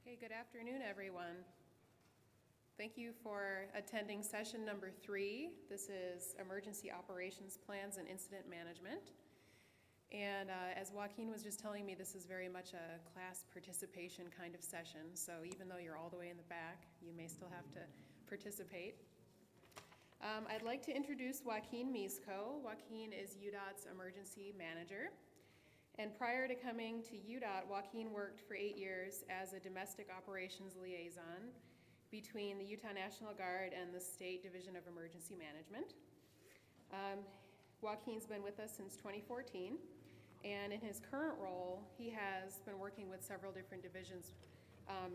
Okay, good afternoon, everyone. Thank you for attending session number 3. This is Emergency Operations Plans and Incident Management. And as Joaquin was just telling me, this is very much a class participation kind of session. So even though you're all the way in the back, you may still have to participate. I'd like to introduce Joaquin Misko. Joaquin is UDOT's emergency manager. And prior to coming to UDOT, Joaquin worked for 8 years as a domestic operations liaison between the Utah National Guard and the State Division of Emergency Management. Joaquin's been with us since 2014, and in his current role, he has been working with several different divisions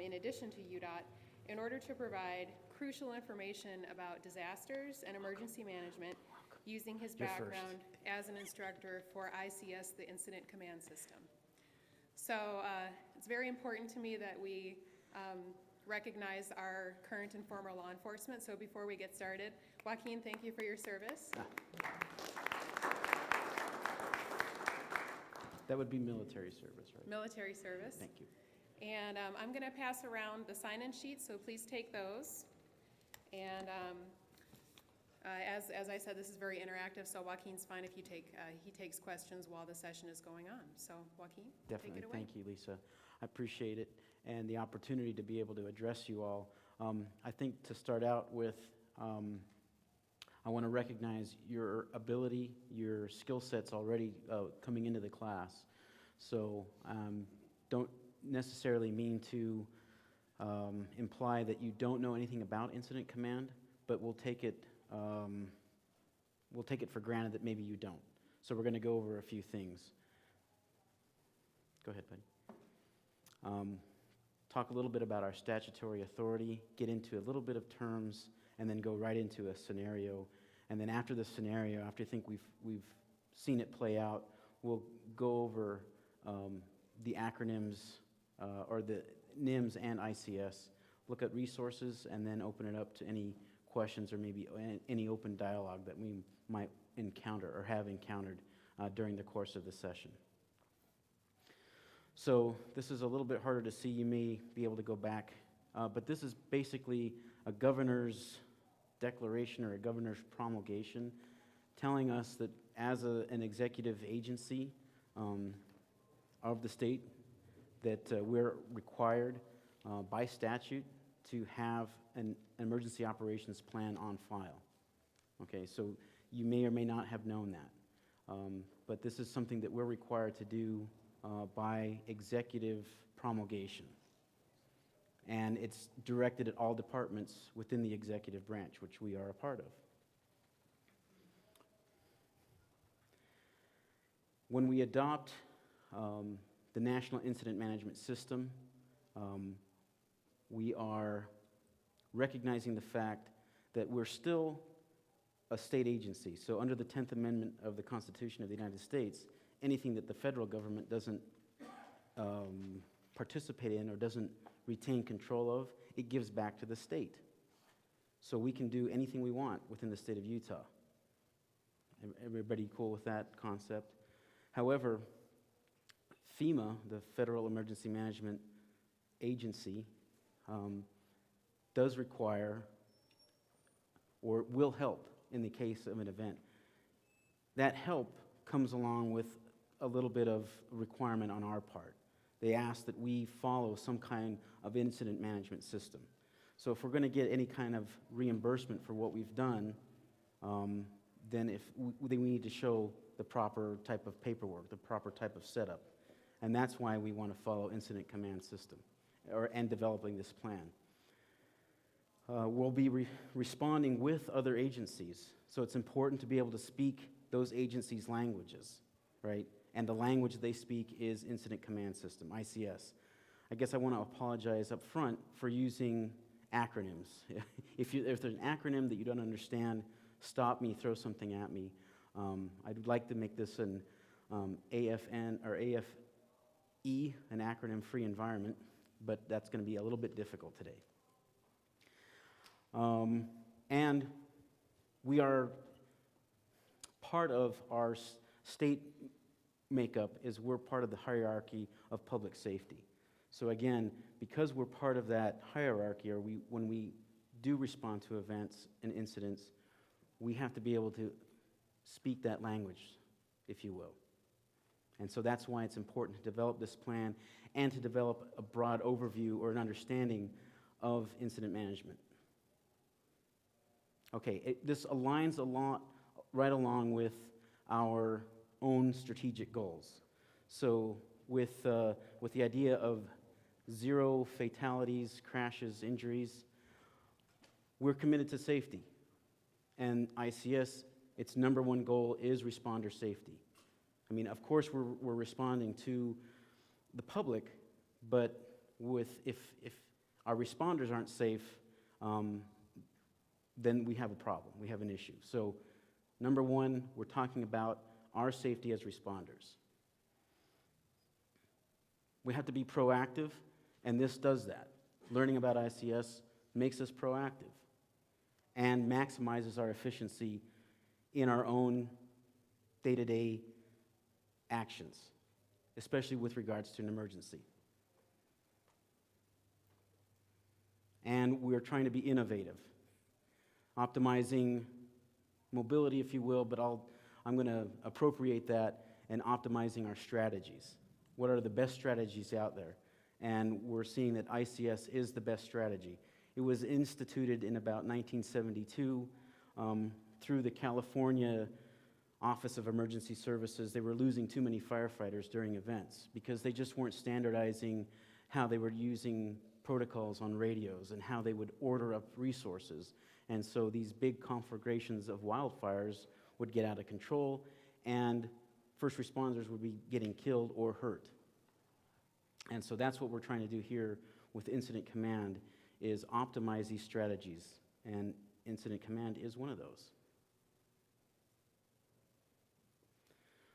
in addition to UDOT in order to provide crucial information about disasters and emergency management using his background as an instructor for ICS, the Incident Command System. So it's very important to me that we recognize our current and former law enforcement. So before we get started, Joaquin, thank you for your service. That would be military service, right? Military service. Thank you. And I'm going to pass around the sign-in sheets, so please take those. And as I said, this is very interactive, so Joaquin's fine if you he takes questions while the session is going on. So Joaquin, Definitely. take it away. Thank you, Lisa. I appreciate it and the opportunity to be able to address you all. I think to start out with, I want to recognize your ability, your skill sets already coming into the class. So don't necessarily mean to imply that you don't know anything about incident command, but we'll take it for granted that maybe you don't. So we're going to go over a few things. Go ahead, buddy. Talk a little bit about our statutory authority, get into a little bit of terms, and then go right into a scenario. And then after the scenario, after I think we've seen it play out, we'll go over the acronyms or the NIMS and ICS, look at resources, and then open it up to any questions or maybe any open dialogue that we might encounter or have encountered during the course of the session. So this is a little bit harder to see. You may be able to go back, but this is basically a governor's declaration or a governor's promulgation telling us that as an executive agency of the state that we're required by statute to have an emergency operations plan on file. Okay, so you may or may not have known that, but this is something that we're required to do by executive promulgation. And it's directed at all departments within the executive branch, which we are a part of. When we adopt the National Incident Management System, we are recognizing the fact that we're still a state agency. So under the 10th Amendment of the Constitution of the United States, anything that the federal government doesn't participate in or doesn't retain control of, it gives back to the state. So we can do anything we want within the state of Utah. Everybody cool with that concept? However, FEMA, the Federal Emergency Management Agency, does require or will help in the case of an event. That help comes along with a little bit of requirement on our part. They ask that we follow some kind of incident management system. So if we're going to get any kind of reimbursement for what we've done, then we need to show the proper type of paperwork, the proper type of setup. And that's why we want to follow incident command system and developing this plan. We'll be responding with other agencies. So it's important to be able to speak those agencies' languages, right? And the language they speak is Incident Command System, ICS. I guess I want to apologize up front for using acronyms. If there's an acronym that you don't understand, stop me, throw something at me. I'd like to make this an AFN or AFE, an acronym-free environment, but that's going to be a little bit difficult today. And we are part of our state makeup is we're part of the hierarchy of public safety. So again, because we're part of that hierarchy, or when we do respond to events and incidents, we have to be able to speak that language, if you will. And so that's why it's important to develop this plan and to develop a broad overview or an understanding of incident management. Okay, this aligns a lot right along with our own strategic goals. So with the idea of 0 fatalities, crashes, injuries, we're committed to safety. And ICS, its number one goal is responder safety. I mean, of course, we're responding to the public, but if our responders aren't safe, then we have a problem. We have an issue. So, number one, we're talking about our safety as responders. We have to be proactive, and this does that. Learning about ICS makes us proactive and maximizes our efficiency in our own day-to-day actions, especially with regards to an emergency. And we're trying to be innovative, optimizing mobility, if you will, but I'm going to appropriate that and optimizing our strategies. What are the best strategies out there? And we're seeing that ICS is the best strategy. It was instituted in about 1972 through the California Office of Emergency Services. They were losing too many firefighters during events because they just weren't standardizing how they were using protocols on radios and how they would order up resources. And so these big conflagrations of wildfires would get out of control, and first responders would be getting killed or hurt. And so that's what we're trying to do here with Incident Command, is optimize these strategies, and Incident Command is one of those.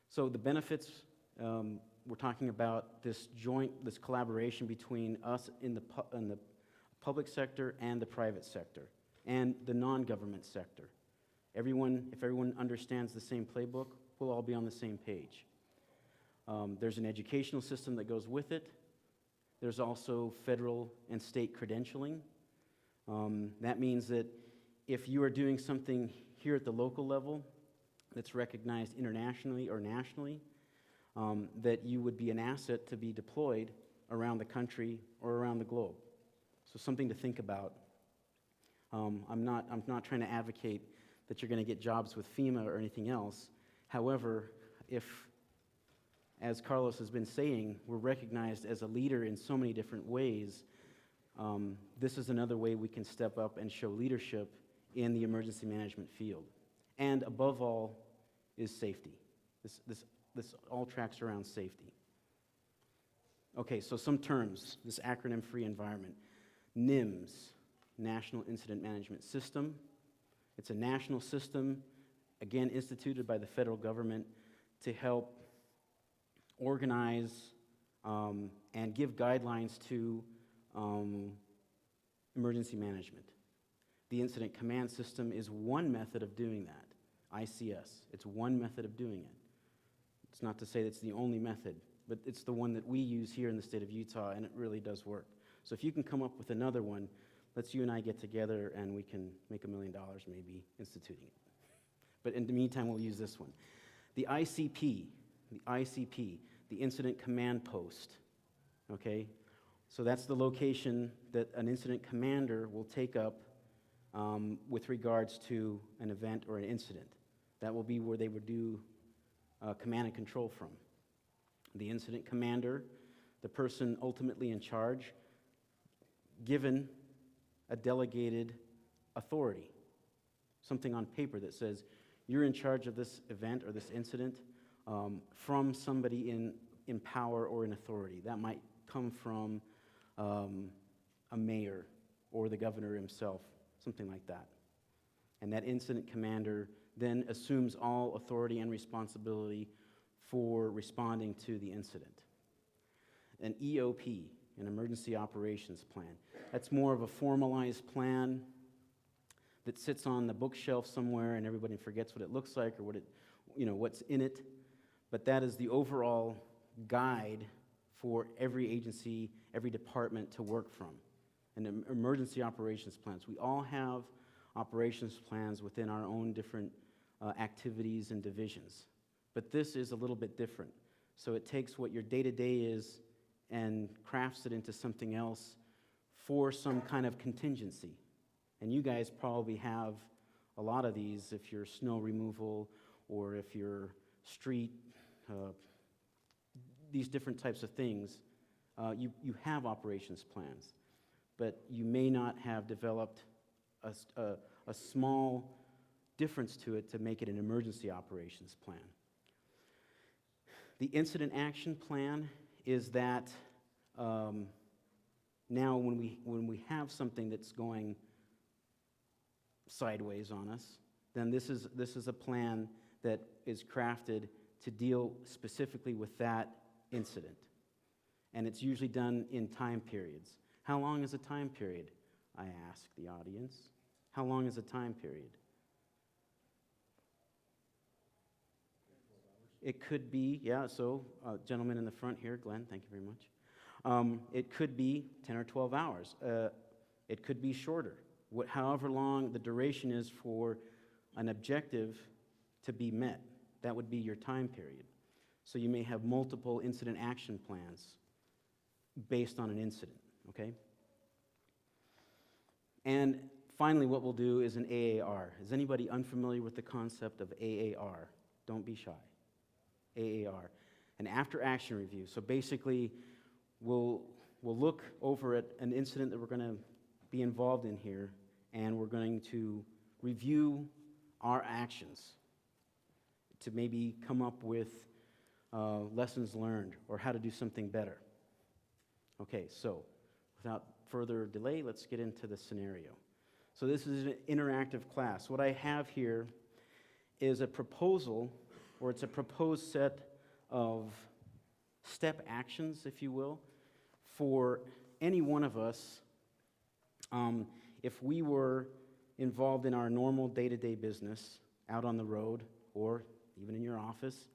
So the benefits, we're talking about this collaboration between us in the public sector and the private sector and the non-government sector. If everyone understands the same playbook, we'll all be on the same page. There's an educational system that goes with it. There's also federal and state credentialing. That means that if you are doing something here at the local level that's recognized internationally or nationally, that you would be an asset to be deployed around the country or around the globe. So something to think about. I'm not trying to advocate that you're going to get jobs with FEMA or anything else. However, if, as Carlos has been saying, we're recognized as a leader in so many different ways, this is another way we can step up and show leadership in the emergency management field. And above all is safety. This all tracks around safety. Okay, so some terms, this acronym-free environment. NIMS, National Incident Management System. It's a national system, again, instituted by the federal government to help organize and give guidelines to emergency management. The Incident Command System is one method of doing that, ICS. It's one method of doing it. It's not to say that's the only method, but it's the one that we use here in the state of Utah, and it really does work. So if you can come up with another one, let's you and I get together and we can make $1 million maybe instituting it. But in the meantime, we'll use this one. The ICP, the Incident Command Post, okay? So that's the location that an incident commander will take up with regards to an event or an incident. That will be where they would do command and control from. The incident commander, the person ultimately in charge, given a delegated authority, something on paper that says you're in charge of this event or this incident from somebody in power or in authority. That might come from a mayor or the governor himself, something like that. And that incident commander then assumes all authority and responsibility for responding to the incident. An EOP, an Emergency Operations Plan. That's more of a formalized plan that sits on the bookshelf somewhere and everybody forgets what it looks like or what's in it. But that is the overall guide for every agency every department to work from. And emergency operations plans. We all have operations plans within our own different activities and divisions. But this is a little bit different. So it takes what your day-to-day is and crafts it into something else for some kind of contingency. And you guys probably have a lot of these if you're snow removal or if you're street, these different types of things. You have operations plans, but you may not have developed a small difference to it to make it an emergency operations plan. The incident action plan is that now when we have something that's going sideways on us, then this is a plan that is crafted to deal specifically with that incident. And it's usually done in time periods. How long is a time period? I ask the audience. How long is a time period? It could be, so gentleman in the front here, Glenn, thank you very much. It could be 10 or 12 hours. It could be shorter. However long the duration is for an objective to be met, that would be your time period. So you may have multiple incident action plans based on an incident, okay? And finally, what we'll do is an AAR. Is anybody unfamiliar with the concept of AAR? Don't be shy. AAR, an after-action review. So basically, we'll look over at an incident that we're going to be involved in here, and we're going to review our actions to maybe come up with lessons learned or how to do something better. Okay, so without further delay, let's get into the scenario. So this is an interactive class. What I have here is a proposal, or it's a proposed set of step actions, if you will, for any one of us if we were involved in our normal day-to-day business out on the road or even in your office,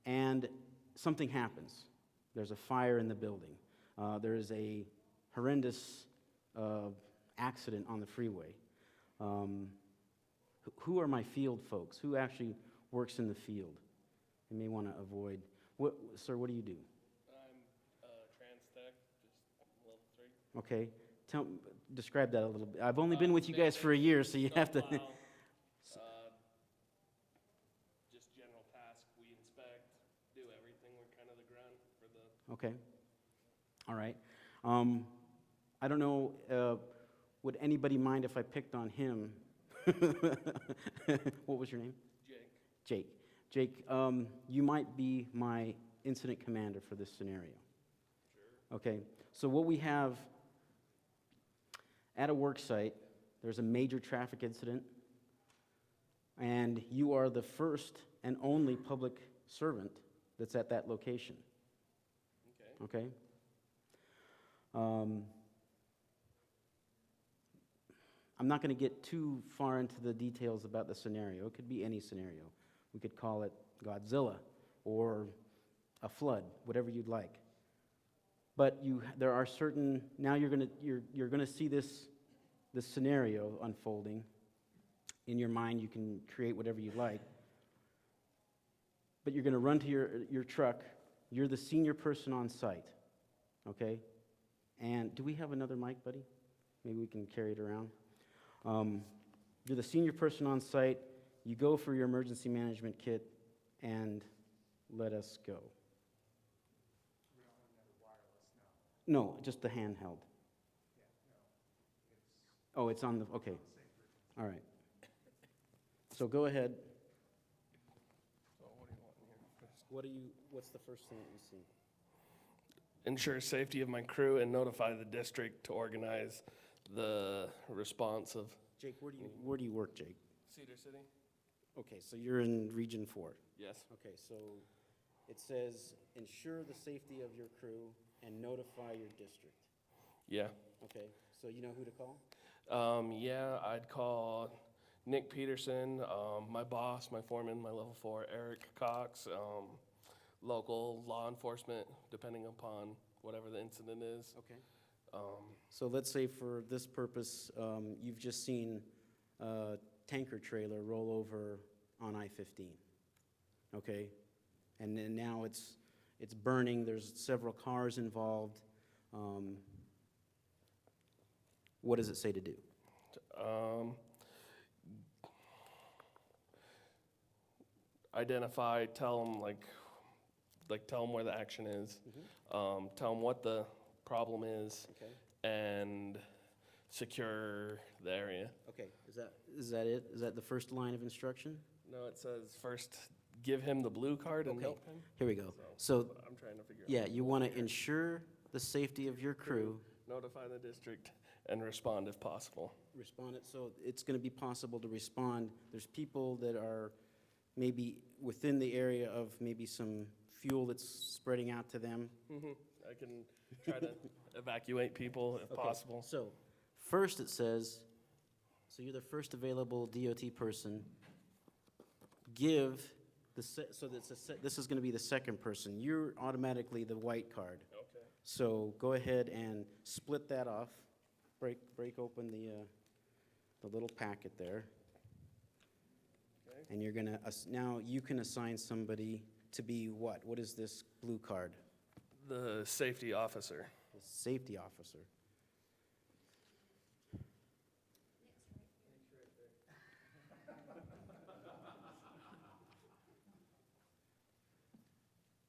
and something happens. There's a fire in the building. There is a horrendous accident on the freeway. Who are my field folks? Who actually works in the field? You may want to avoid. Sir, what do you do? I'm trans tech, just level 3. Okay. Describe that a little bit. I've only been with you guys for a year, so you have to. Just general task. We inspect, do everything. We're kind of the grunt for the. Okay. All right. I don't know. Would anybody mind if I picked on him? What was your name? Jake. Jake, you might be my incident commander for this scenario. Sure. Okay. So what we have at a work site, there's a major traffic incident, and you are the first and only public servant that's at that location. Okay. Okay? I'm not going to get too far into the details about the scenario. It could be any scenario. We could call it Godzilla or a flood, whatever you'd like. But there are certain. Now you're going to see this scenario unfolding in your mind. You can create whatever you like. But you're going to run to your truck. You're the senior person on site. Okay? And do we have another mic, buddy? Maybe we can carry it around. You're the senior person on site. You go for your emergency management kit and let us go. We don't have another wireless now. No, just the handheld. Oh, it's on the, okay. All right. So go ahead. So what do you want in here? What's the first thing that you see? Ensure safety of my crew and notify the district to organize the response of Jake, where do you work, Jake? Cedar City. Okay, so you're in Region 4. Yes. Okay, so it says ensure the safety of your crew and notify your district. Yeah. Okay, so you know who to call? Yeah, I'd call Nick Peterson, my boss, my foreman, my level 4, Eric Cox, local law enforcement, depending upon whatever the incident is. Okay. Um, So let's say for this purpose, you've just seen a tanker trailer roll over on I-15, okay? And then now it's burning, there's several cars involved. What does it say to do? Identify, tell them tell them where the action is, tell them what the problem is, Okay. and secure the area. Okay, is that it? Is that the first line of instruction? No, it says first give him the blue card and Okay. note pen. Here we go. So, I'm trying to figure out. yeah, you want to ensure the safety of your crew. Notify the district and respond if possible. Respond it, so it's going to be possible to respond. There's people that are maybe within the area of maybe some fuel that's spreading out to them. I can try to evacuate people if Okay, possible. So, first it says, so you're the first available DOT person. Give this is going to be the second person. You're automatically the white card. Okay. So go ahead and split that off. Break open the little packet there. Okay. And you're gonna, now you can assign somebody to be what? What is this blue card? The safety officer. The safety officer.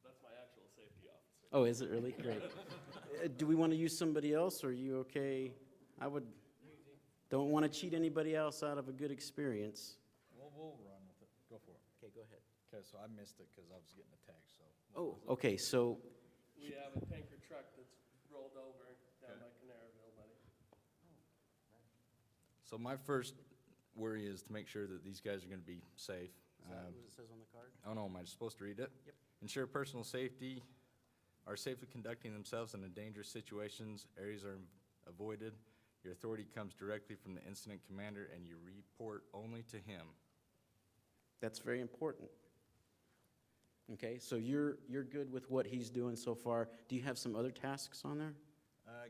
That's my actual safety officer. Oh, is it really? Great. Do we want to use somebody else, or are you okay? Don't want to cheat anybody else out of a good experience. We'll run with it. Go for it. Okay, go ahead. Okay, so I missed it because I was getting a text, so. Oh, okay, so, We have a tanker truck that's rolled over down by Canaraville, buddy. So my first worry is to make sure that these guys are gonna be safe. is that what it says on the card? Oh no, am I supposed to read it? Yep. Ensure personal safety, are safely conducting themselves in dangerous situations, areas are avoided. Your authority comes directly from the incident commander and you report only to him. That's very important. Okay, so you're good with what he's doing so far. Do you have some other tasks on there?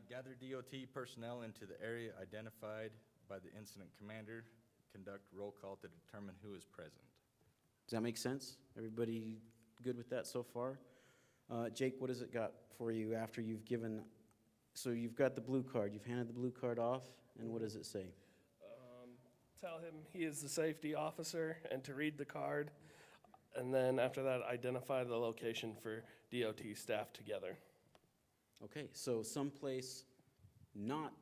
Gather DOT personnel into the area identified by the incident commander, conduct roll call to determine who is present. Does that make sense? Everybody good with that so far? Jake, what has it got for you after you've given, so you've got the blue card, you've handed the blue card off, and what does it say? Tell him he is the safety officer and to read the card. And then after that, identify the location for DOT staff together. Okay, so someplace not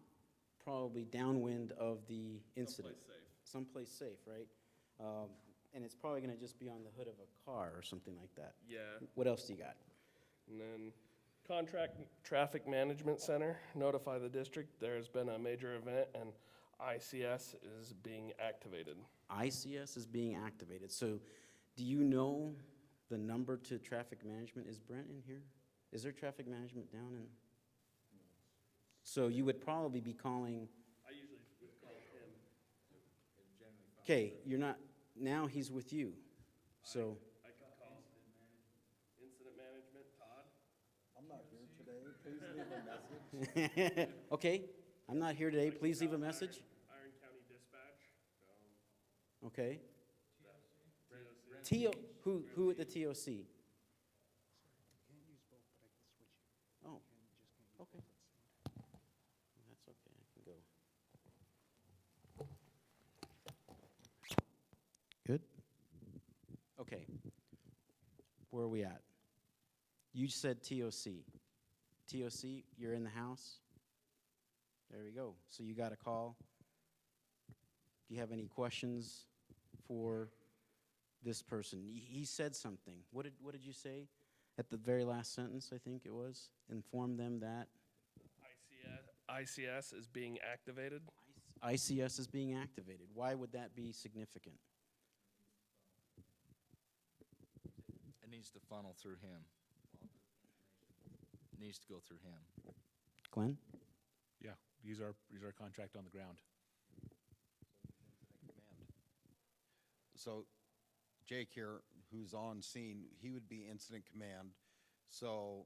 probably downwind of the incident. Someplace safe, right? And it's probably gonna just be on the hood of a car or something like that. Yeah. What else do you got? And then contract traffic management center, notify the district there has been a major event and ICS is being activated. ICS is being activated, so do you know the number to traffic management? Is Brent in here? Is there traffic management down in? So you would probably be calling, I usually would call him. okay, you're not, now he's with you, so, I could call incident management, Todd. I'm not here today. Please leave a message. okay, I'm not here today, please leave a message, Iron County Dispatch. okay? TOC. Who at the TOC? You can't use both, but I can switch you. Oh, You just can't use okay. both at the same time. That's okay, I can go. Good? Okay. Where are we at? You said TOC. TOC, you're in the house? There we go. So you got a call. Do you have any questions for this person? He said something. What did you say at the very last sentence, I think it was? Inform them that ICS is being activated. ICS is being activated. Why would that be significant? It needs to funnel through him. It needs to go through him. Glenn? Yeah, use our contract on the ground. So, Jake here, who's on scene, he would be incident command. So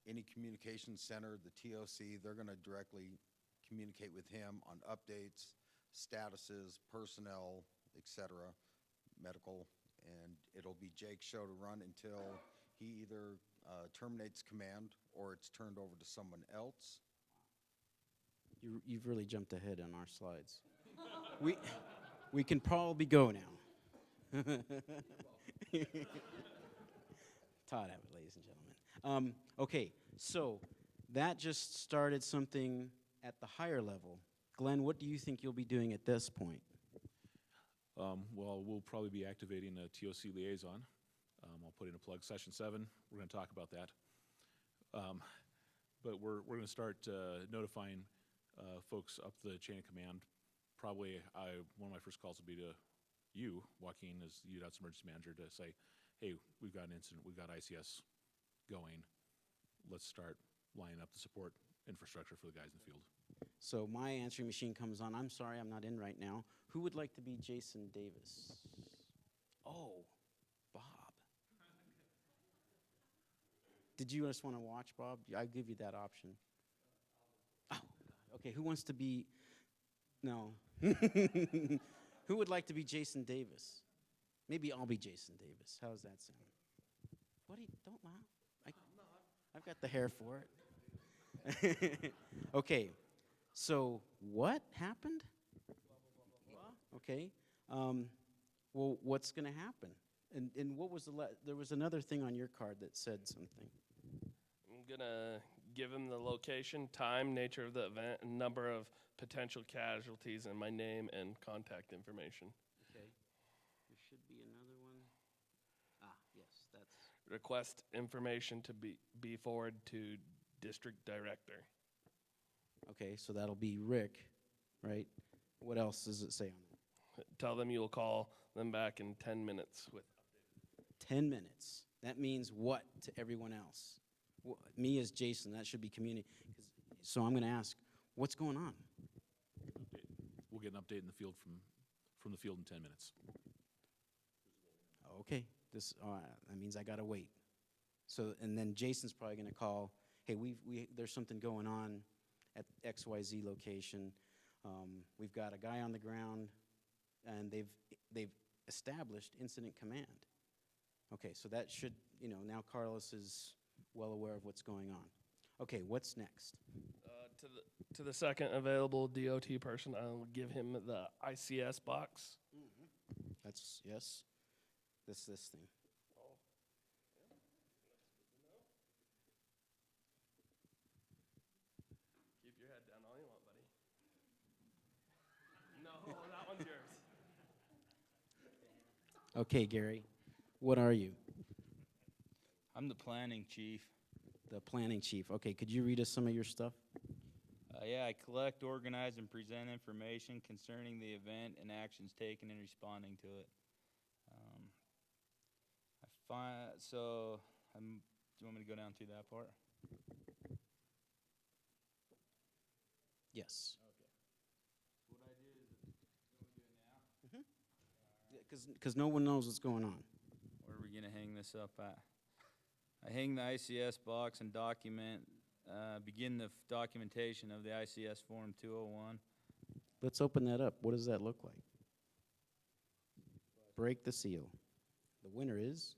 any communications center, the TOC, they're gonna directly communicate with him on updates, statuses, personnel, et cetera, medical, and it'll be Jake's show to run until he either terminates command or it's turned over to someone else. You've really jumped ahead on our slides. We can probably go now. Todd Abbott, ladies and gentlemen. Okay, so that just started something at the higher level. Glenn, what do you think you'll be doing at this point? Well, we'll probably be activating a TOC liaison. I'll put in a plug, session 7. We're going to talk about that. But we're going to start notifying folks up the chain of command. Probably one of my first calls will be to you, Joaquin, as UDOT's emergency manager, to say, hey, we've got an incident, we've got ICS going. Let's start lining up the support infrastructure for the guys in the field. So my answering machine comes on. I'm sorry, I'm not in right now. Who would like to be Jason Davis? Oh, Bob. Did you just want to watch, Bob? I give you that option. Oh, okay. Who wants to be? No. Who would like to be Jason Davis? Maybe I'll be Jason Davis. How's that sound? What do you? Don't laugh. I've got the hair for it. Okay. So what happened? Okay. Well, what's going to happen? And what was there was another thing on your card that said something. I'm gonna give him the location, time, nature of the event, and number of potential casualties, and my name and contact information. Okay. There should be another one. Ah, yes, that's. Request information to be forwarded to district director. Okay, so that'll be Rick, right? What else does it say on that? Tell them you'll call them back in 10 minutes with 10 minutes. That means what to everyone else? Me as Jason, that should be community. So I'm going to ask, what's going on? We'll get an update in the field from the field in 10 minutes. Okay, that means I got to wait. So, and then Jason's probably going to call, hey, there's something going on at XYZ location. We've got a guy on the ground, and they've established incident command. Okay, so that should, now Carlos is well aware of what's going on. Okay, what's next? to the second available DOT person. I'll give him the ICS box. That's, yes, this thing. Keep your head down all you want, buddy. No, that one's yours. Okay, Gary, what are you? I'm the planning chief. The planning chief. Okay, could you read us some of your stuff? Yeah, I collect, organize, and present information concerning the event and actions taken in responding to it. Do you want me to go down through that part? Yes. Okay. What I do is, you want me to do it now? Because no one knows what's going on. Where are we gonna hang this up at? I hang the ICS box and begin the documentation of the ICS Form 201. Let's open that up. What does that look like? Break the seal. The winner is?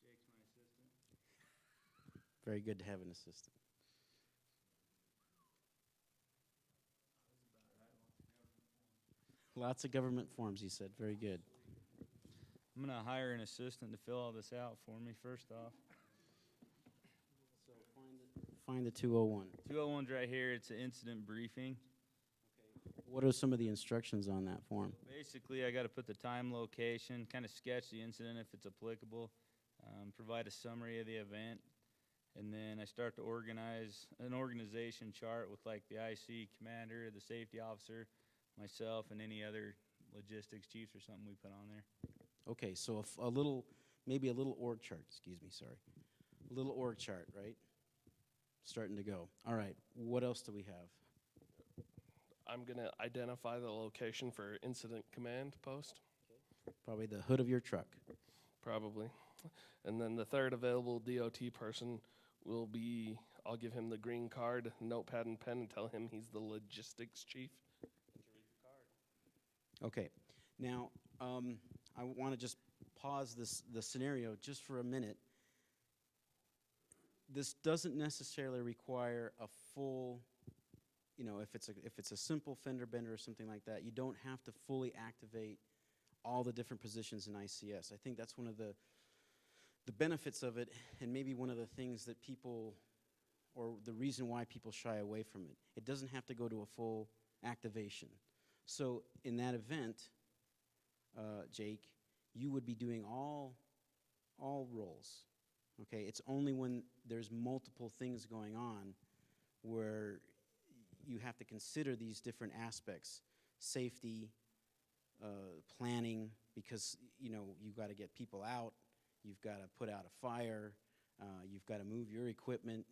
Jake's my assistant. Very good to have an assistant. Lots of government forms, he said. Very good. I'm gonna hire an assistant to fill all this out for me first off. So find the 201. 201's right here, it's an incident briefing. What are some of the instructions on that form? Basically, I gotta put the time, location, kind of sketch the incident if it's applicable, provide a summary of the event, and then I start to organize an organization chart with like the IC commander, the safety officer, myself, and any other logistics chiefs or something we put on there. Okay, so maybe a little org chart, A little org chart, right? Starting to go. All right, what else do we have? I'm gonna identify the location for incident command post, Probably the hood of your truck. probably. And then the third available DOT person will be, I'll give him the green card, notepad and pen, and tell him he's the logistics chief. Okay, now, I want to just pause the scenario just for a minute. This doesn't necessarily require a full, if it's a simple fender bender or something like that, you don't have to fully activate all the different positions in ICS. I think that's one of the benefits of it, and maybe one of the things that people, or the reason why people shy away from it. It doesn't have to go to a full activation. So in that event, Jake, you would be doing all roles, okay? It's only when there's multiple things going on where you have to consider these different aspects, safety, planning, because, you've got to get people out, you've got to put out a fire, you've got to move your equipment,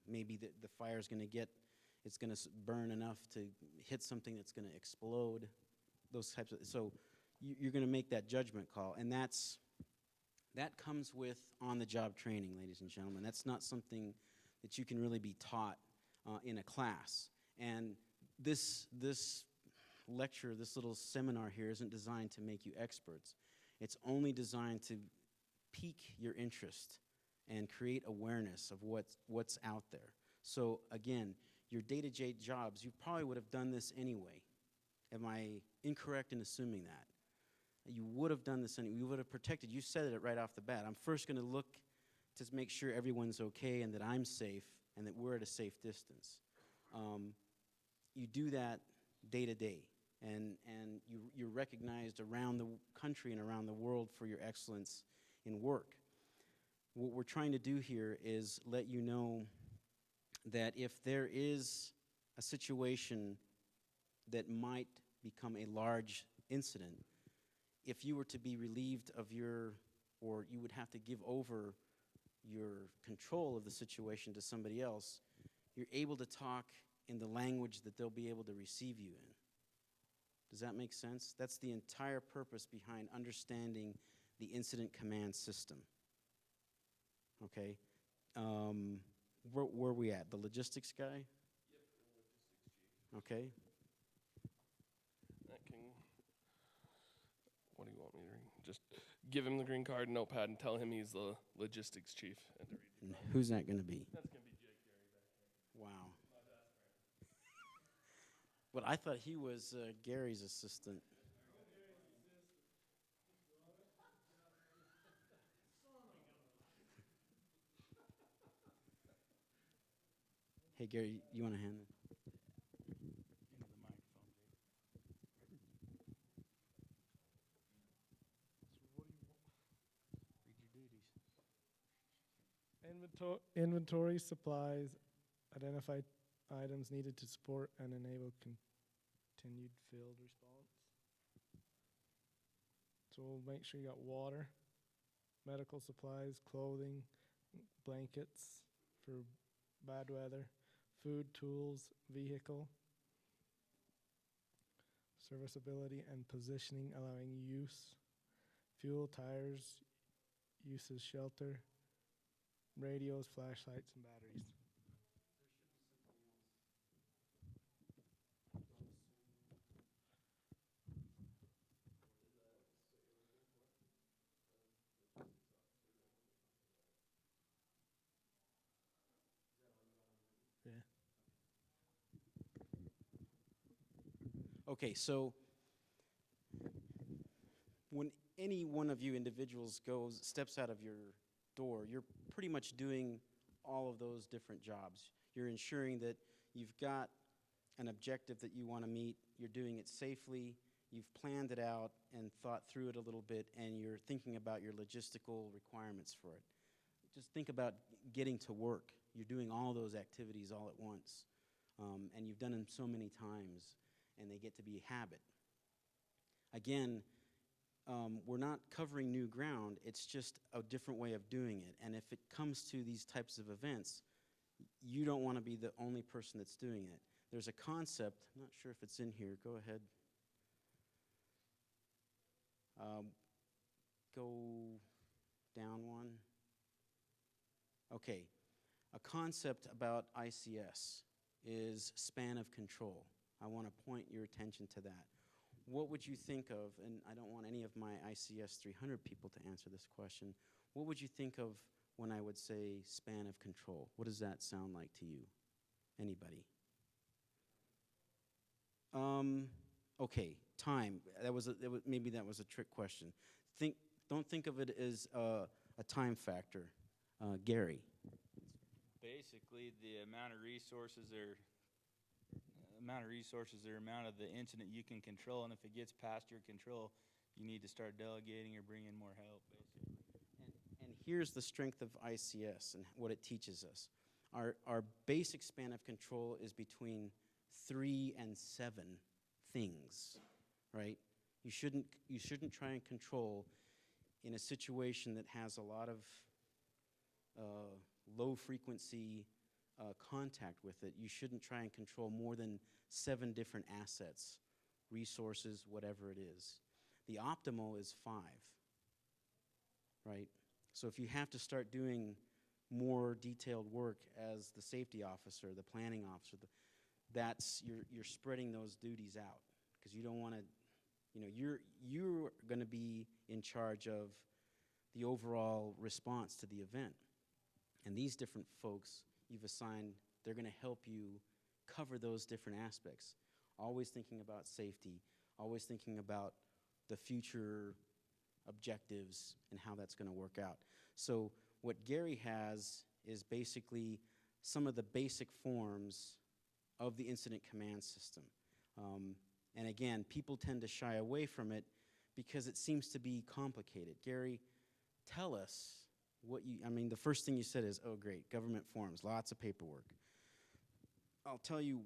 maybe the fire's going to it's going to burn enough to hit something that's going to explode, those types of, so you're going to make that judgment call, and that comes with on-the-job training, ladies and gentlemen. That's not something that you can really be taught in a class. And this lecture, this little seminar here isn't designed to make you experts. It's only designed to pique your interest and create awareness of what's out there. So again, your day-to-day jobs, you probably would have done this anyway. Am I incorrect in assuming that? You would have done this anyway. You would have protected. You said it right off the bat. I'm first going to look to make sure everyone's okay and that I'm safe and that we're at a safe distance. You do that day to day, and you're recognized around the country and around the world for your excellence in work. What we're trying to do here is let you know that if there is a situation that might become a large incident, if you were to be relieved of or you would have to give over your control of the situation to somebody else, you're able to talk in the language that they'll be able to receive you in. Does that make sense? That's the entire purpose behind understanding the incident command system. Okay? Where are we at? The logistics guy? Yep, the logistics chief. Okay. What do you want me to read? Just give him the green card, notepad, and tell him he's the logistics chief. And to read the And who's that going to be? That's going to be Jake Gary back here. Wow. But I thought he was Gary's assistant. Hey, Gary, you want to hand it? Inventory supplies, identify items needed to support and enable continued field response. So we'll make sure you got water, medical supplies, clothing, blankets for bad weather, food, tools, vehicle, serviceability and positioning, allowing use, fuel, tires, uses, shelter, radios, flashlights, and batteries. Yeah. Okay, so when any one of you individuals steps out of your door, you're pretty much doing all of those different jobs. You're ensuring that you've got an objective that you want to meet, you're doing it safely, you've planned it out and thought through it a little bit, and you're thinking about your logistical requirements for it. Just think about getting to work. You're doing all those activities all at once, and you've done them so many times, and they get to be a habit. Again, we're not covering new ground, it's just a different way of doing it. And if it comes to these types of events, you don't want to be the only person that's doing it. there's a concept, I'm not sure if it's in here, go ahead. Go down one. Okay, a concept about ICS is span of control. I want to point your attention to that. What would you think of, and I don't want any of my ICS 300 people to answer this question, what would you think of when I would say span of control? What does that sound like to you? Anybody? Okay, time. Maybe that was a trick question. Don't think of it as a time factor. Gary. Basically, the amount of resources or amount of the incident you can control, and if it gets past your control, you need to start delegating or bring in more help, basically. And here's the strength of ICS and what it teaches us. Our basic span of control is between 3 and 7 things, right? You shouldn't try and control in a situation that has a lot of low frequency contact with it. You shouldn't try and control more than 7 different assets, resources, whatever it is. The optimal is 5, right? So if you have to start doing more detailed work as the safety officer, the planning officer, you're spreading those duties out, because you don't want to, you're going to be in charge of the overall response to the event. And these different folks you've assigned, they're going to help you cover those different aspects. Always thinking about safety, always thinking about the future objectives and how that's going to work out. So what Gary has is basically some of the basic forms of the incident command system. And again, people tend to shy away from it because it seems to be complicated. Gary, tell us the first thing you said is, oh great, government forms, lots of paperwork. I'll tell you,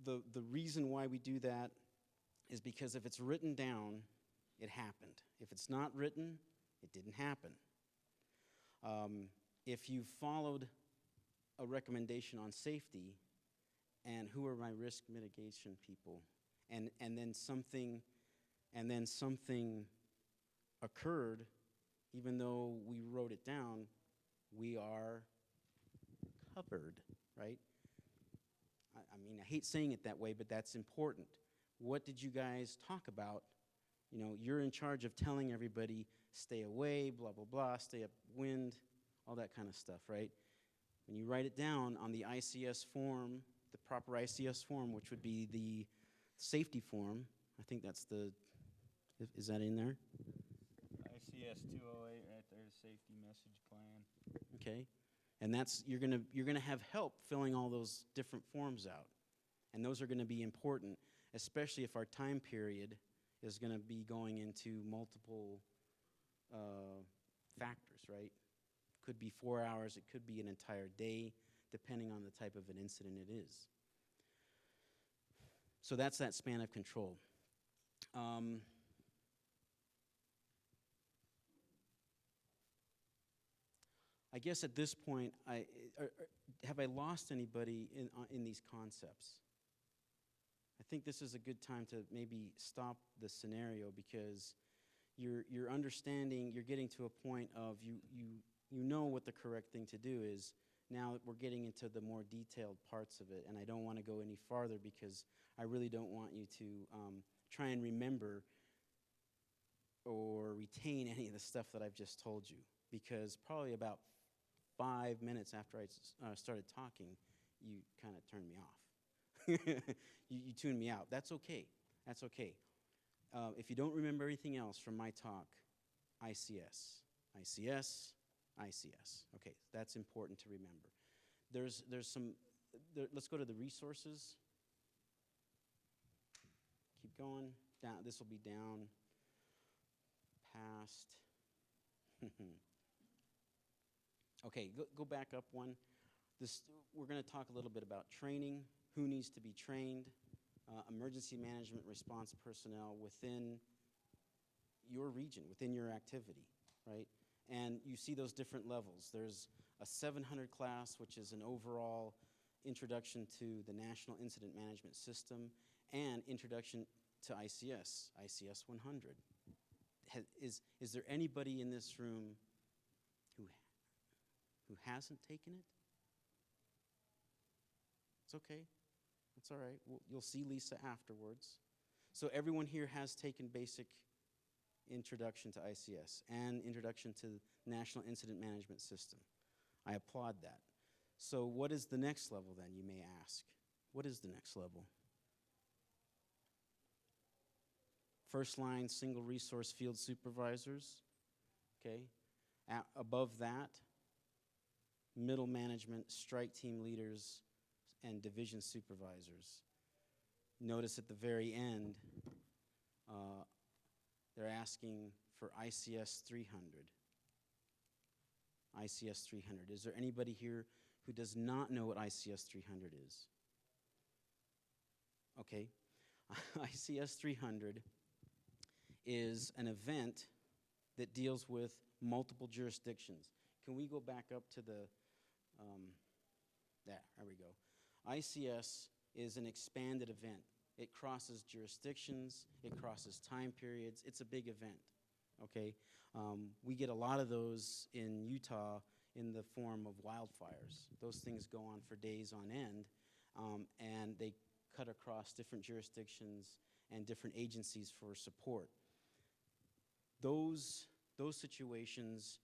the reason why we do that is because if it's written down, it happened. If it's not written, it didn't happen. If you followed a recommendation on safety, and who are my risk mitigation people, and then something occurred, even though we wrote it down, we are covered, right? I hate saying it that way, but that's important. What did you guys talk about? You're in charge of telling everybody, stay away, blah, blah, blah, stay upwind, all that kind of stuff, right? When you write it down on the ICS form, the proper ICS form, which would be the safety form, I think that's is that in there? ICS 208 right there, safety message plan. Okay, and you're gonna have help filling all those different forms out, and those are gonna be important, especially if our time period is gonna be going into multiple factors, right? Could be 4 hours, it could be an entire day, depending on the type of an incident it is. So that's that span of control. I guess at this point, have I lost anybody in these concepts? I think this is a good time to maybe stop the scenario, because you're understanding, you're getting to a point of you know what the correct thing to do is. Now we're getting into the more detailed parts of it, and I don't want to go any farther because I really don't want you to try and remember or retain any of the stuff that I've just told you, because probably about 5 minutes after I started talking, you kind of turned me off. you tuned me out. That's okay. That's okay. If you don't remember everything else from my talk, ICS, ICS, ICS. Okay, that's important to remember. There's some, let's go to the resources. Keep going. Down. This will be down past. Okay, go back up one. We're going to talk a little bit about training, who needs to be trained, emergency management response personnel within your region, within your activity, right? And you see those different levels. There's a 700 class, which is an overall introduction to the National Incident Management System, and introduction to ICS, ICS 100. Is there anybody in this room who hasn't taken it? It's okay. It's all right. You'll see Lisa afterwards. So everyone here has taken basic introduction to ICS and introduction to National Incident Management System. I applaud that. So what is the next level then, you may ask? What is the next level? First line, single resource field supervisors, okay? Above that, middle management, strike team leaders, and division supervisors. Notice at the very end, they're asking for ICS 300. ICS 300. Is there anybody here who does not know what ICS 300 is? Okay. ICS 300 is an event that deals with multiple jurisdictions. Can we go back up to the, there we go. ICS is an expanded event. It crosses jurisdictions, it crosses time periods. It's a big event, okay? We get a lot of those in Utah in the form of wildfires. Those things go on for days on end, and they cut across different jurisdictions and different agencies for support. Those situations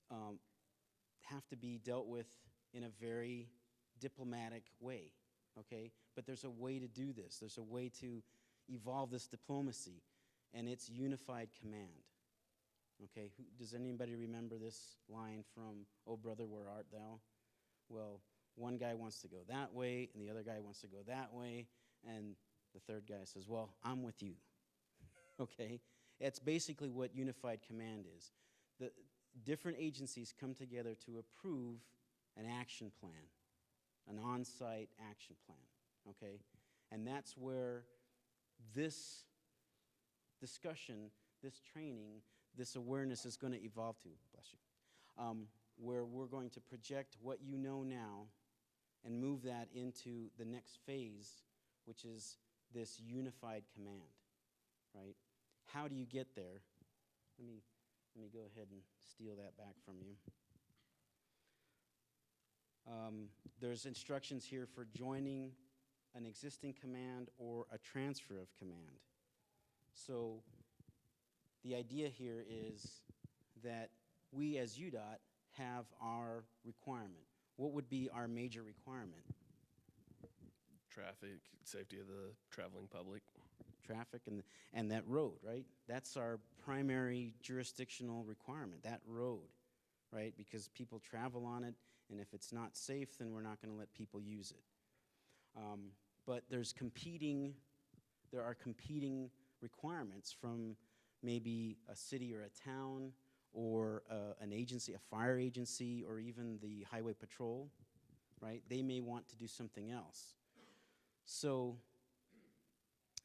have to be dealt with in a very diplomatic way, okay? But there's a way to do this. There's a way to evolve this diplomacy, and it's unified command, okay? Does anybody remember this line from "Oh Brother, Where Art Thou"? Well, one guy wants to go that way, and the other guy wants to go that way, and the third guy says, well, I'm with you, okay? It's basically what unified command is. The different agencies come together to approve an action plan, an on-site action plan, okay? And that's where this discussion, this training, this awareness is going to evolve to, bless you, where we're going to project what you know now and move that into the next phase, which is this unified command, right? How do you get there? Let me go ahead and steal that back from you. There's instructions here for joining an existing command or a transfer of command. So the idea here is that we as UDOT have our requirement. What would be our major requirement? Traffic, safety of the traveling public. Traffic and that road, right? That's our primary jurisdictional requirement, that road, right? Because people travel on it, and if it's not safe, then we're not going to let people use it. But there are competing requirements from maybe a city or a town or an agency, a fire agency, or even the highway patrol, right? They may want to do something else. So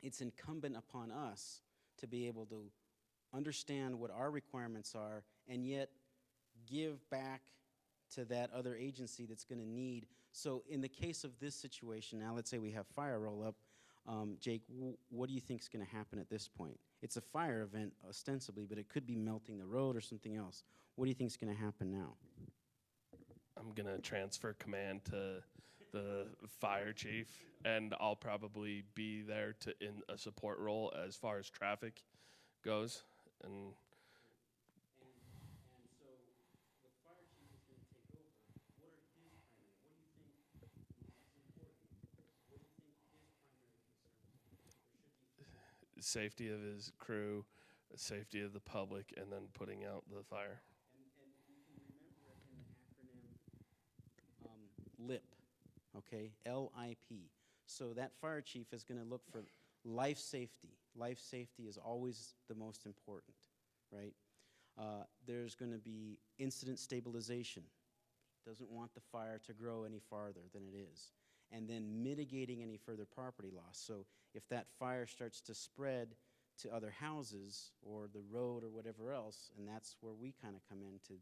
it's incumbent upon us to be able to understand what our requirements are and yet give back to that other agency that's going to need. So in the case of this situation, now let's say we have fire roll up, Jake, what do you think is going to happen at this point? It's a fire event ostensibly, but it could be melting the road or something else. What do you think is going to happen now? I'm going to transfer command to the fire chief, and I'll probably be there in a support role as far as traffic goes. And so the fire chief is going to take over. What are his primary? What do you think is important? What do you think his primary concerns are? safety of his crew, safety of the public, and then putting out the fire. And you can remember it in the acronym LIP, okay, LIP. So that fire chief is going to look for life safety. Life safety is always the most important, right? There's going to be incident stabilization. Doesn't want the fire to grow any farther than it is. And then mitigating any further property loss. So if that fire starts to spread to other houses or the road or whatever else, and that's where we kind of come in to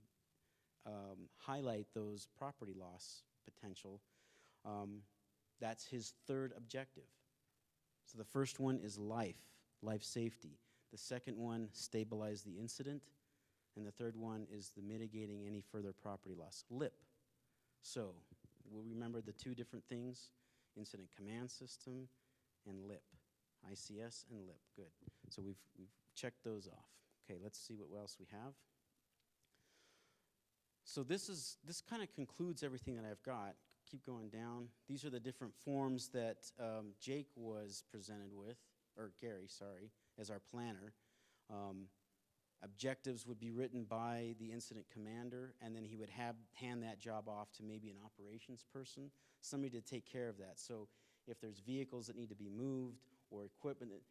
highlight those property loss potential, That's his third objective. So the first one is life safety. The second one, stabilize the incident. And the third one is the mitigating any further property loss, LIP. So we'll remember the two different things, incident command system and LIP, ICS and LIP, good. So we've checked those off. Okay, let's see what else we have. So this kind of concludes everything that I've got. Keep going down. These are the different forms that Jake was presented with, or Gary, sorry, as our planner. Objectives would be written by the incident commander, and then he would hand that job off to maybe an operations person, somebody to take care of that. So if there's vehicles that need to be moved or equipment that,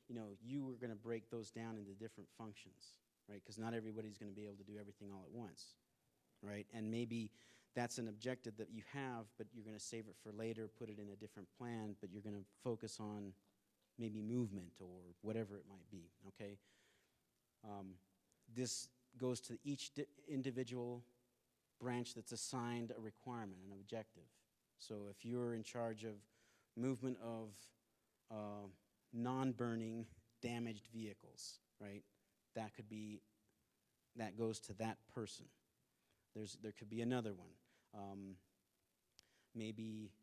you were going to break those down into different functions, right? Because not everybody's going to be able to do everything all at once, right? And maybe that's an objective that you have, but you're going to save it for later, put it in a different plan, but you're going to focus on maybe movement or whatever it might be, okay? This goes to each individual branch that's assigned a requirement, an objective. So if you're in charge of movement of non-burning damaged vehicles, right? That goes to that person. There could be another one. Maybe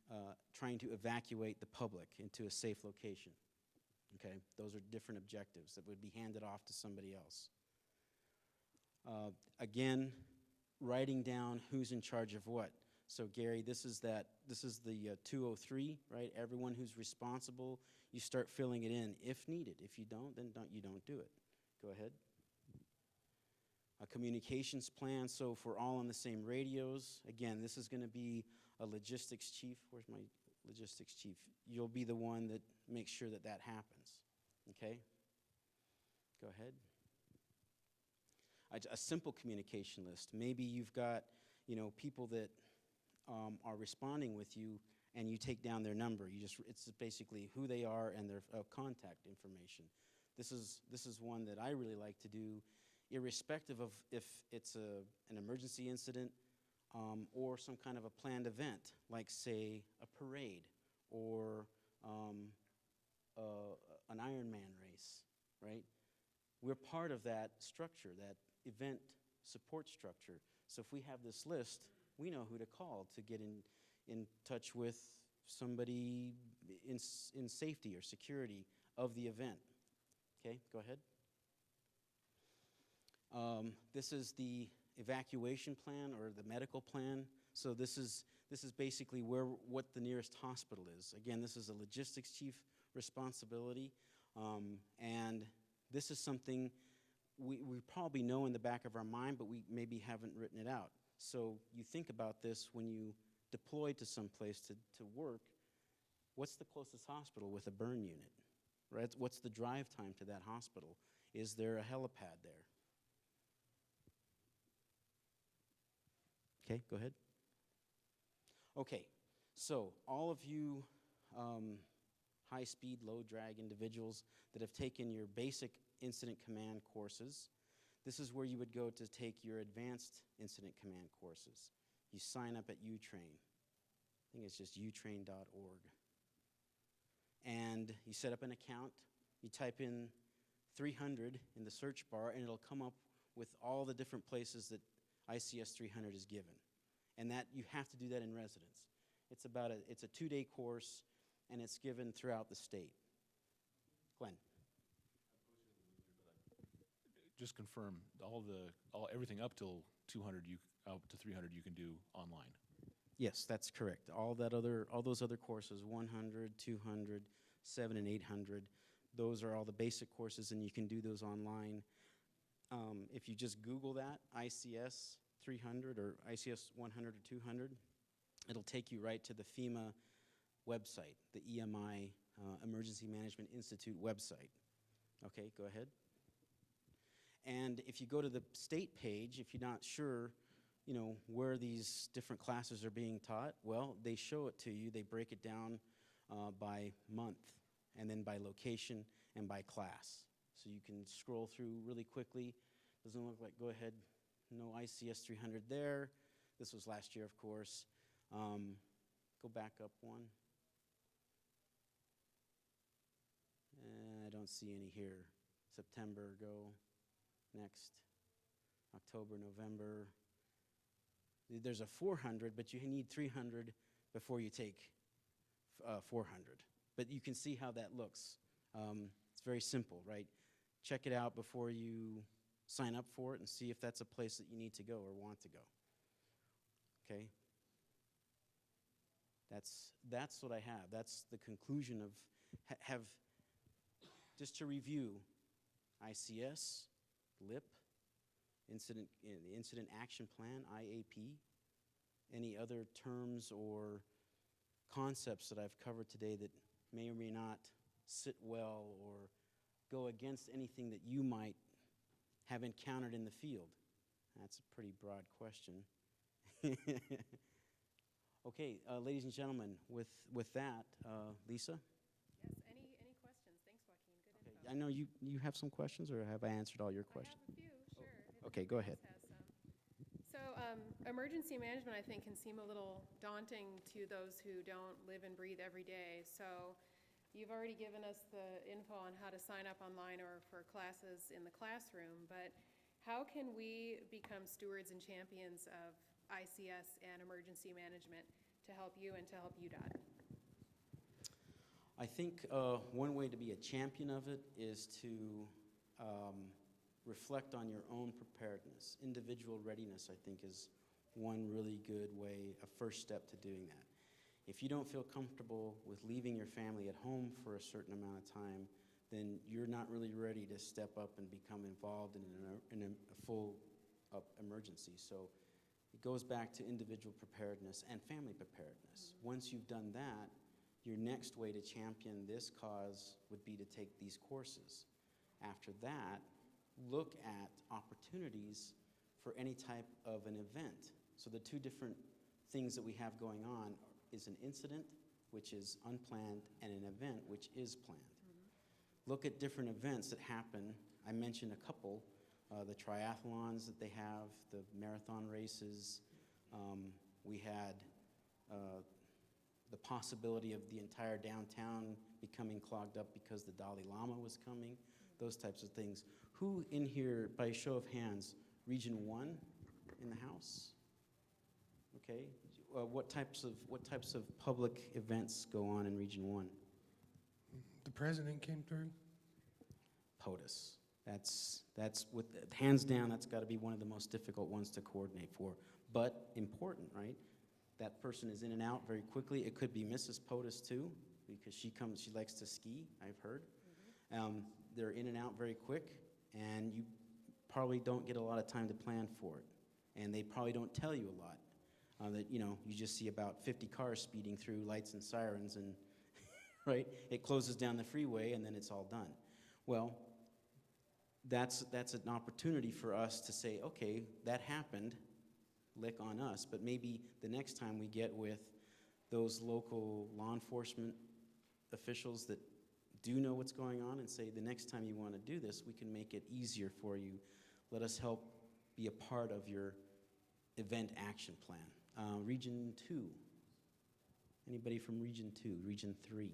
trying to evacuate the public into a safe location. Okay, those are different objectives that would be handed off to somebody else. Again, writing down who's in charge of what. So Gary, this is the 203, right? Everyone who's responsible, you start filling it in if needed. If you don't, then you don't do it. Go ahead. A communications plan, so if we're all on the same radios, again, this is going to be a logistics chief. Where's my logistics chief? You'll be the one that makes sure that happens, okay? Go ahead. A simple communication list. Maybe you've got, people that are responding with you, and you take down their number. It's basically who they are and their contact information. This is one that I really like to do, irrespective of if it's an emergency incident or some kind of a planned event, like, say, a parade or an Ironman race, right? We're part of that structure, that event support structure. So if we have this list, we know who to call to get in touch with somebody in safety or security of the event. Okay, go ahead. This is the evacuation plan or the medical plan. So this is basically what the nearest hospital is. Again, this is a logistics chief responsibility, and this is something we probably know in the back of our mind, but we maybe haven't written it out. So you think about this when you deploy to some place to work. What's the closest hospital with a burn unit, right? What's the drive time to that hospital? Is there a helipad there? Okay, go ahead. Okay, so all of you high-speed, low-drag individuals that have taken your basic incident command courses, this is where you would go to take your advanced incident command courses. You sign up at UTrain. I think it's just utrain.org. And you set up an account. You type in 300 in the search bar, and it'll come up with all the different places that ICS 300 is given. And that you have to do that in residence. It's a 2-day course, and it's given throughout the state. Glenn. Just confirm, everything up till 200, up to 300 you can do online. Yes, that's correct. All those other courses, 100, 200, 700 and 800, those are all the basic courses, and you can do those online. If you just Google that, ICS 300 or ICS 100 or 200, it'll take you right to the FEMA website, the EMI, Emergency Management Institute website. Okay, go ahead. And if you go to the state page, if you're not sure, where these different classes are being taught, well, they show it to you. They break it down by month, and then by location and by class. So you can scroll through really quickly. Doesn't look like, go ahead, no ICS 300 there. This was last year, of course. Go back up one. I don't see any here. September, go. Next. October, November. There's a 400, but you need 300 before you take 400. But you can see how that looks. It's very simple, right? Check it out before you sign up for it and see if that's a place that you need to go or want to go. Okay? That's what I have. That's the conclusion of just to review, ICS, LIP, the Incident Action Plan, IAP, any other terms or concepts that I've covered today that may or may not sit well or go against anything that you might have encountered in the field? That's a pretty broad question. Okay, ladies and gentlemen, with that, Lisa? Yes, any questions? Thanks, Joaquin, good info. I know you have some questions, or have I answered all your I questions? have a few, sure. if Okay, go anybody ahead. else has some. So, emergency management, I think, can seem a little daunting to those who don't live and breathe every day. So, you've already given us the info on how to sign up online or for classes in the classroom, but how can we become stewards and champions of ICS and emergency management to help you and to help UDOT? I think one way to be a champion of it is to reflect on your own preparedness. Individual readiness, I think, is one really good way, a first step to doing that. If you don't feel comfortable with leaving your family at home for a certain amount of time, then you're not really ready to step up and become involved in a full emergency. So it goes back to individual preparedness and family preparedness. Once you've done that, your next way to champion this cause would be to take these courses. After that, look at opportunities for any type of an event. So the two different things that we have going on is an incident, which is unplanned, and an event, which is planned. Look at different events that happen. I mentioned a couple, the triathlons that they have, the marathon races. We had the possibility of the entire downtown becoming clogged up because the Dalai Lama was coming, those types of things. Who in here, by show of hands, Region 1 in the house? Okay. What types of public events go on in Region 1? The president came through. POTUS. That's with hands down, that's got to be one of the most difficult ones to coordinate for, but important, right? That person is in and out very quickly. It could be Mrs. POTUS too, because she likes to ski, I've heard. They're in and out very quick, and you probably don't get a lot of time to plan for it, and they probably don't tell you a lot. That you just see about 50 cars speeding through, lights and sirens, and right, it closes down the freeway, and then it's all done. Well, that's an opportunity for us to say, okay, that happened, lick on us, but maybe the next time we get with those local law enforcement officials that do know what's going on and say, the next time you want to do this, we can make it easier for you. Let us help be a part of your event action plan. Region 2. Anybody from Region 2? Region 3?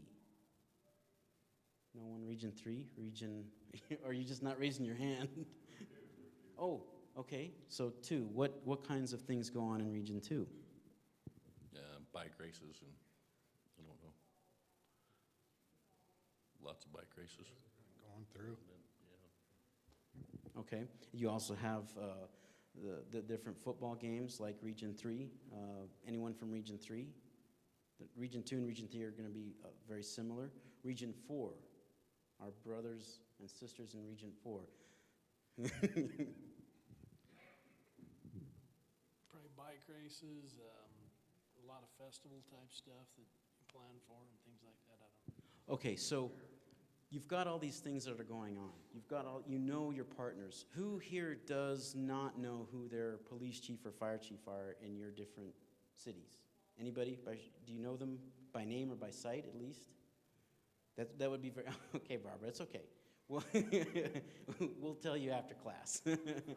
No one? Region 3? Are you just not raising your hand? Oh, okay. So 2. What kinds of things go on in Region 2? Bike races and, I don't know, lots of bike races. Going through. Okay. You also have the different football games like Region 3. Anyone from Region 3? Region 2 and Region 3 are going to be very similar. Region 4, our brothers and sisters in Region 4. Probably bike races, a lot of festival type stuff that you plan for and things like that. I don't know. Okay, so you've got all these things that are going on. You know your partners. Who here does not know who their police chief or fire chief are in your different cities? Anybody? Do you know them by name or by sight at least? That would be very, okay, Barbara, it's okay. We'll tell you after class. It's in the book.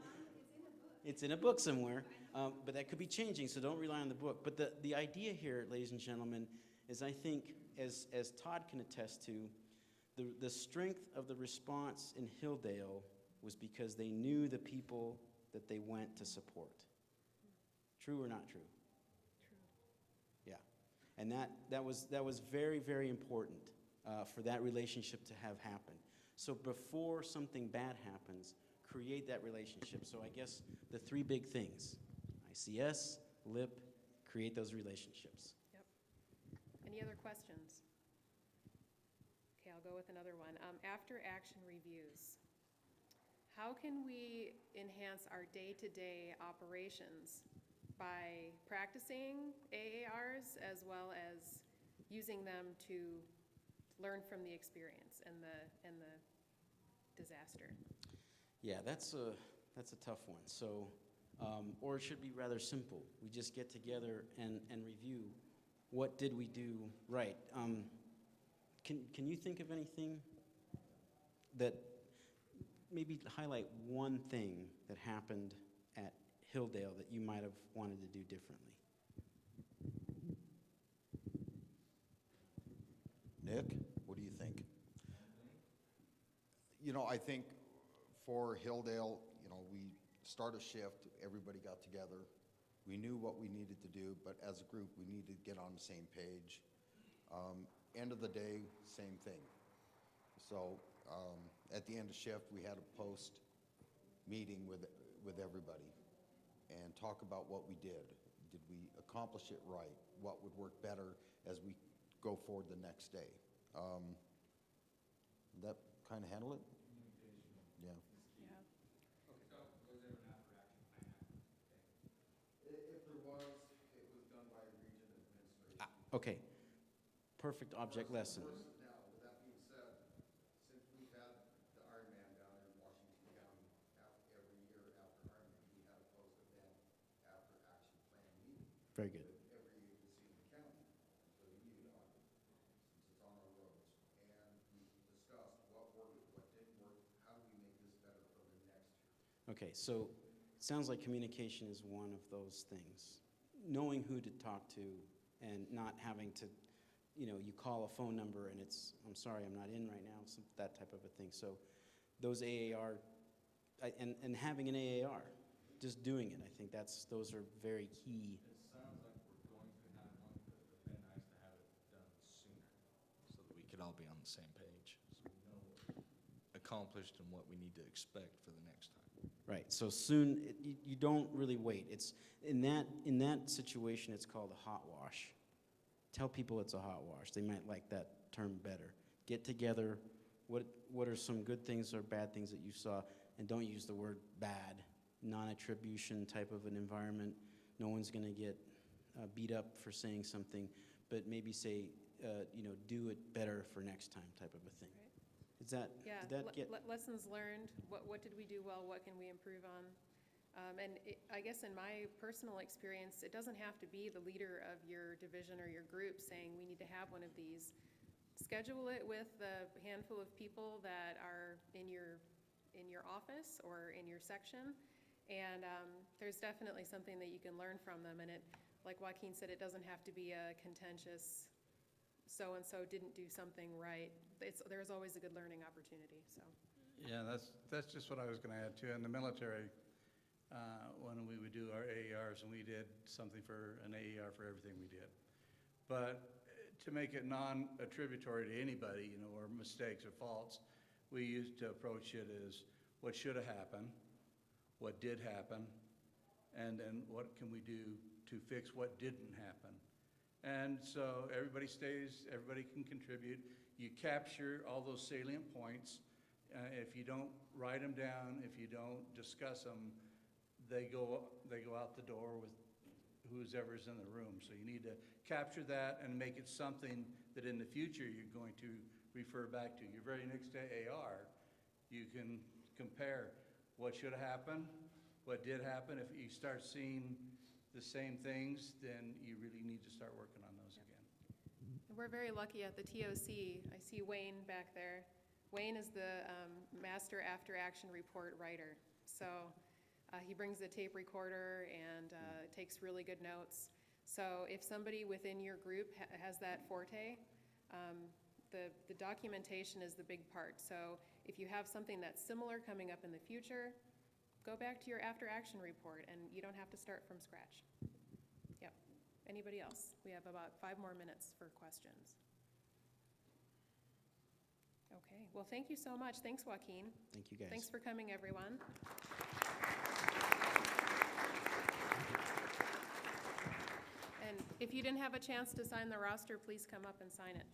It's in a book somewhere, but that could be changing, so don't rely on the book. But the idea here, ladies and gentlemen, is I think, as Todd can attest to, the strength of the response in Hilldale was because they knew the people that they went to support. True or not true? True. Yeah. And that was very, very important for that relationship to have happen. So before something bad happens, create that relationship. So I guess the three big things, ICS, LIP, create those relationships. Yep. Any other questions? Okay, I'll go with another one. After action reviews, how can we enhance our day-to-day operations by practicing AARs as well as using them to learn from the experience and the disaster? Yeah, that's a tough one. So, or it should be rather simple. We just get together and review what did we do right. Can you think of anything that maybe highlight one thing that happened at Hilldale that you might have wanted to do differently? Nick, what do you think? I think for Hilldale, we start a shift, everybody got together. We knew what we needed to do, but as a group, we needed to get on the same page. End of the day, same thing. So at the end of shift, we had a post meeting with everybody and talk about what we did. Did we accomplish it right? What would work better as we go forward the next day? That kind of handle it? Yeah. Yeah. If there was, it was done by region administration. Okay, perfect object lesson. Now, with that being said, since we've had the Ironman down in Washington County every year after Ironman, we had a post event after action plan meeting Very good. with every agency in the county, including UDOT, since it's on our roads. And we discussed what worked, what didn't work, how do we make this better for the next year. Okay, so it sounds like communication is one of those things. Knowing who to talk to and not having to, you call a phone number and it's, I'm sorry, I'm not in right now, that type of a thing. So those AAR, and having an AAR, just doing it, I think those are very key. It sounds like we're going to have one, but it would have been nice to have it done sooner, so that we could all be on the same page, so we know what accomplished and what we need to expect for the next time. Right, so soon, you don't really wait. It's, in that situation, it's called a hot wash. Tell people it's a hot wash. They might like that term better. Get together, what are some good things or bad things that you saw, and don't use the word bad. Non-attribution type of an environment. No one's gonna get beat up for saying something, but maybe say, do it better for next time type of a thing. Right. Is that, Yeah, did that get? lessons learned, what did we do well, what can we improve on? I guess in my personal experience, it doesn't have to be the leader of your division or your group saying we need to have one of these. Schedule it with the handful of people that are in your office or in your section, and there's definitely something that you can learn from them. And it, like Joaquin said, it doesn't have to be a contentious so-and-so didn't do something right. There's always a good learning opportunity, so. Yeah, that's just what I was going to add too. In the military, when we would do our AARs, and we did something for an AAR for everything we did. But to make it non-attributory to anybody, or mistakes or faults, we used to approach it as what should have happened, what did happen, and then what can we do to fix what didn't happen. And so everybody can contribute. You capture all those salient points. If you don't write them down, if you don't discuss them, they go out the door with whoever's in the room. So you need to capture that and make it something that in the future you're going to refer back to. Your very next AAR, you can compare what should have happened, what did happen. If you start seeing the same things, then you really need to start working on those again. We're very lucky at the TOC. I see Wayne back there. Wayne is the master after action report writer. So He brings a tape recorder and takes really good notes. So if somebody within your group has that forte, the documentation is the big part. So if you have something that's similar coming up in the future, go back to your after-action report, and you don't have to start from scratch. Yep. Anybody else? We have about 5 more minutes for questions. Okay, well, thank you so much. Thanks, Joaquin. Thank you, guys. Thanks for coming, everyone. And if you didn't have a chance to sign the roster, please come up and sign it.